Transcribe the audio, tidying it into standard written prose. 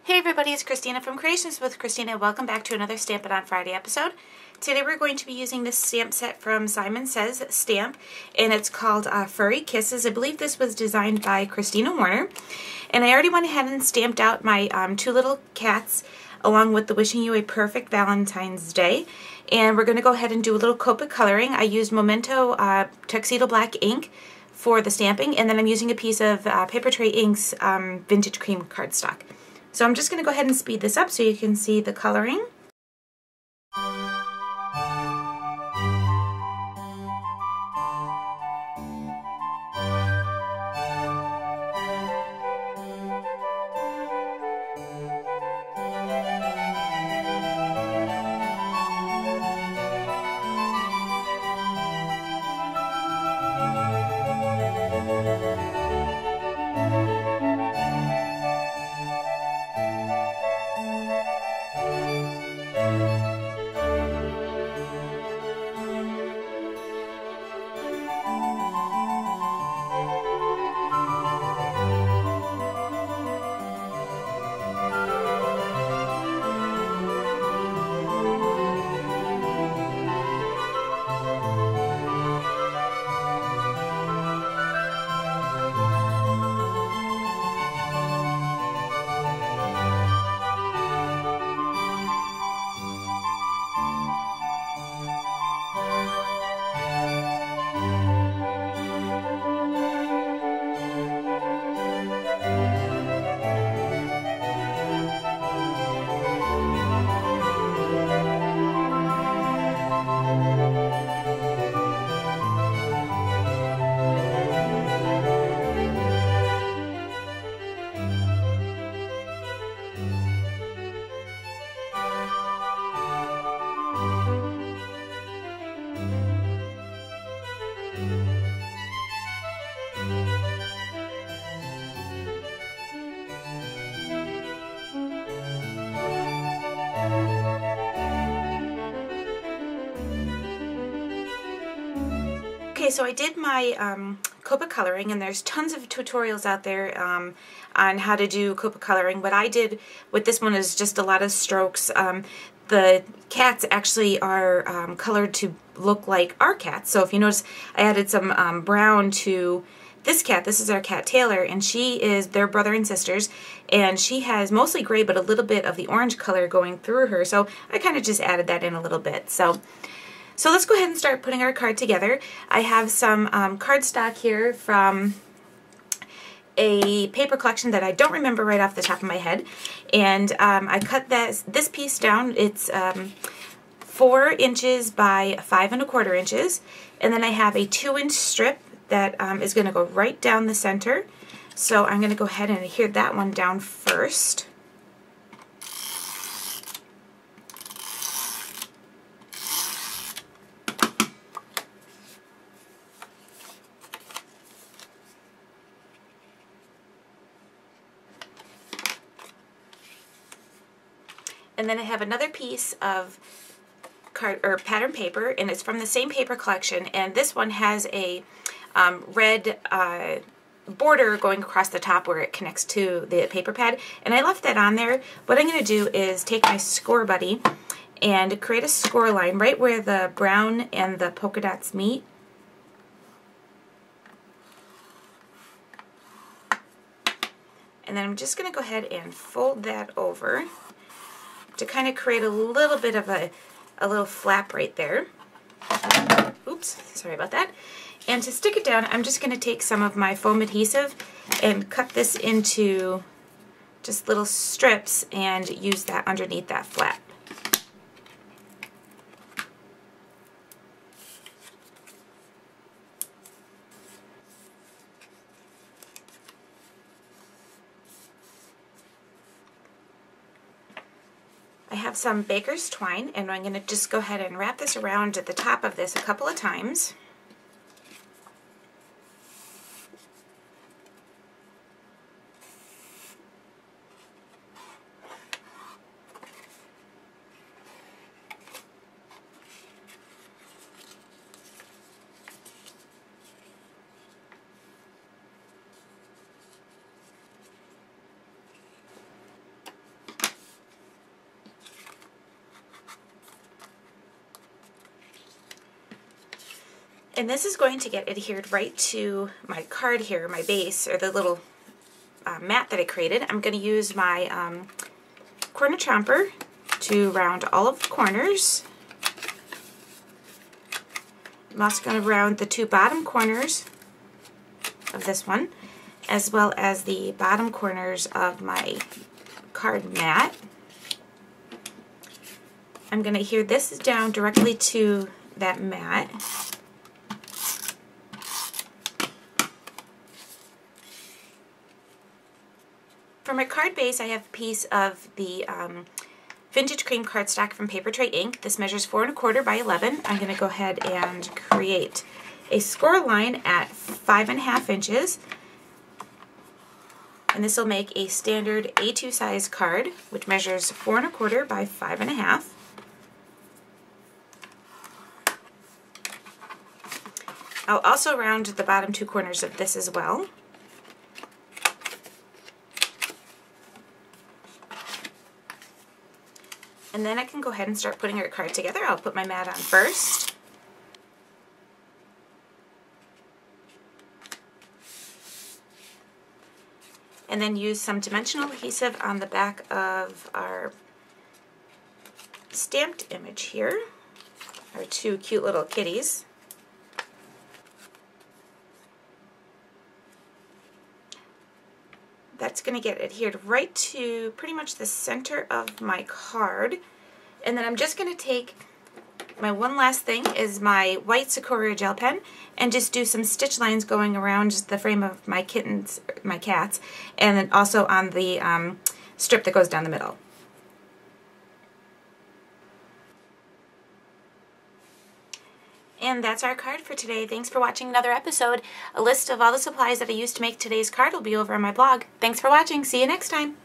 Hey everybody, it's Christina from Creations with Christina. Welcome back to another Stampin' on Friday episode. Today we're going to be using this stamp set from Simon Says Stamp, and it's called Furry Kisses. I believe this was designed by Christina Warner. And I already went ahead and stamped out my two little cats along with the Wishing You a Perfect Valentine's Day. And we're going to go ahead and do a little Copic coloring. I used Memento Tuxedo Black ink for the stamping, and then I'm using a piece of Paper Tray Inks Vintage Cream cardstock. So I'm just going to go ahead and speed this up so you can see the coloring. Okay, so I did my Copic coloring, and there's tons of tutorials out there on how to do Copic coloring. What I did with this one is just a lot of strokes. The cats actually are colored to look like our cats. So if you notice, I added some brown to this cat. This is our cat Taylor, and they're brother and sisters, and she has mostly gray but a little bit of the orange color going through her. So I kind of just added that in a little bit. So let's go ahead and start putting our card together. I have some cardstock here from a paper collection that I don't remember right off the top of my head. And I cut this piece down. It's 4 inches by 5 1/4 inches. And then I have a 2-inch strip that is going to go right down the center. So I'm going to go ahead and adhere that one down first. And then I have another piece of pattern paper, and it's from the same paper collection, and this one has a red border going across the top where it connects to the paper pad, and I left that on there. What I'm going to do is take my score buddy and create a score line right where the brown and the polka dots meet. And then I'm just going to go ahead and fold that over to kind of create a little bit of a little flap right there. Oops, sorry about that. And to stick it down, I'm just going to take some of my foam adhesive and cut this into just little strips and use that underneath that flap. I have some baker's twine, and I'm going to just go ahead and wrap this around at the top of this a couple of times. And this is going to get adhered right to my card here, my base, or the little mat that I created. I'm going to use my corner chomper to round all of the corners. I'm also going to round the 2 bottom corners of this one, as well as the bottom corners of my card mat. I'm going to adhere this down directly to that mat. For my card base, I have a piece of the Vintage Cream cardstock from Paper Tray Ink. This measures 4 1/4 by 11. I'm going to go ahead and create a score line at 5.5 inches. And this will make a standard A2 size card, which measures 4 1/4 by 5.5. I'll also round the bottom 2 corners of this as well. And then I can go ahead and start putting our card together. I'll put my mat on first. And then use some dimensional adhesive on the back of our stamped image here, our 2 cute little kitties. That's going to get adhered right to pretty much the center of my card. And then I'm just going to take my one last thing is my white Sakura gel pen and just do some stitch lines going around the frame of my kittens, my cats, and then also on the strip that goes down the middle. And that's our card for today. Thanks for watching another episode. A list of all the supplies that I used to make today's card will be over on my blog. Thanks for watching. See you next time.